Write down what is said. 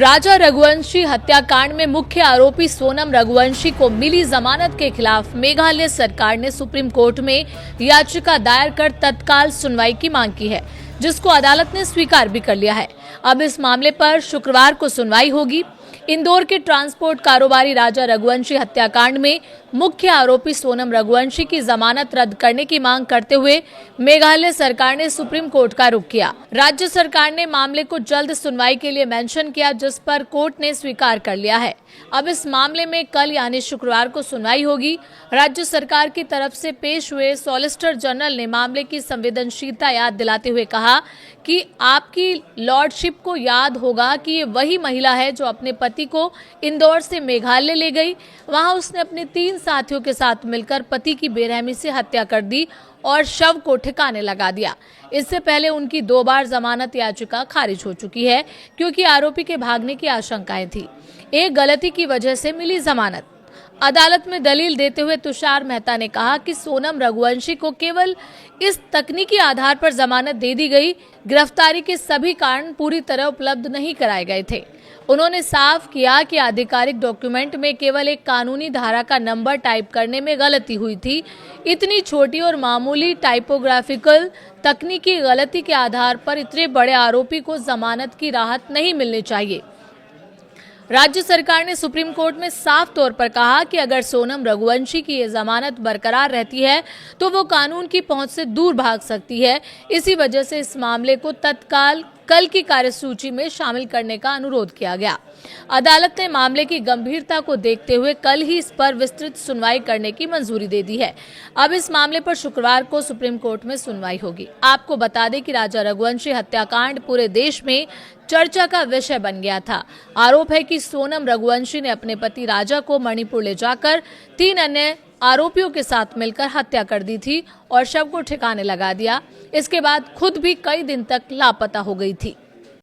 राजा रघुवंशी हत्याकांड में मुख्य आरोपी सोनम रघुवंशी को मिली जमानत के खिलाफ मेघालय सरकार ने सुप्रीम कोर्ट में याचिका दायर कर तत्काल सुनवाई की मांग की है, जिसको अदालत ने स्वीकार भी कर लिया है। अब इस मामले पर शुक्रवार को सुनवाई होगी। इंदौर के ट्रांसपोर्ट कारोबारी राजा रघुवंशी हत्याकांड में मुख्य आरोपी सोनम रघुवंशी की जमानत रद्द करने की मांग करते हुए मेघालय सरकार ने सुप्रीम कोर्ट का रुख किया। राज्य सरकार ने मामले को जल्द सुनवाई के लिए मेंशन किया, जिस पर कोर्ट ने स्वीकार कर लिया है। अब इस मामले में कल यानी शुक्रवार को सुनवाई होगी। राज्य सरकार की तरफ से पेश हुए सॉलिसिटर जनरल ने मामले की संवेदनशीलता याद दिलाते हुए कहा कि आपकी लॉर्डशिप को याद होगा कि ये वही महिला है जो अपने पति को इंदौर से मेघालय ले गई। वहां उसने अपने 3 साथियों के साथ मिलकर पति की बेरहमी से हत्या कर दी और शव को ठिकाने लगा दिया। इससे पहले उनकी 2 बार जमानत याचिका खारिज हो चुकी है, क्योंकि आरोपी के भागने की आशंकाएं थी। एक गलती की वजह से मिली जमानत। अदालत में दलील देते हुए तुषार मेहता ने कहा कि सोनम रघुवंशी को केवल इस तकनीकी आधार पर जमानत दे दी गई। गिरफ्तारी के सभी कारण पूरी तरह उपलब्ध नहीं कराए गए थे। उन्होंने साफ किया कि आधिकारिक डॉक्यूमेंट में केवल एक कानूनी धारा का नंबर टाइप करने में गलती हुई थी। इतनी छोटी और मामूली टाइपोग्राफिकल तकनीकी गलती के आधार पर इतने बड़े आरोपी को जमानत की राहत नहीं मिलनी चाहिए। राज्य सरकार ने सुप्रीम कोर्ट में साफ तौर पर कहा कि अगर सोनम रघुवंशी की ये जमानत बरकरार रहती है तो वो कानून की पहुंच से दूर भाग सकती है। इसी वजह से इस मामले को तत्काल कल की कार्यसूची में शामिल करने का अनुरोध किया गया। अदालत ने मामले की गंभीरता को देखते हुए कल ही इस पर विस्तृत सुनवाई करने की मंजूरी दे दी है। अब इस मामले पर शुक्रवार को सुप्रीम कोर्ट में सुनवाई होगी। आपको बता दें कि राजा रघुवंशी हत्याकांड पूरे देश में चर्चा का विषय बन गया था। आरोप है कि सोनम रघुवंशी ने अपने पति राजा को मणिपुर ले जाकर 3 अन्य आरोपियों के साथ मिलकर हत्या कर दी थी और शव को ठिकाने लगा दिया। इसके बाद खुद भी कई दिन तक लापता हो गई थी।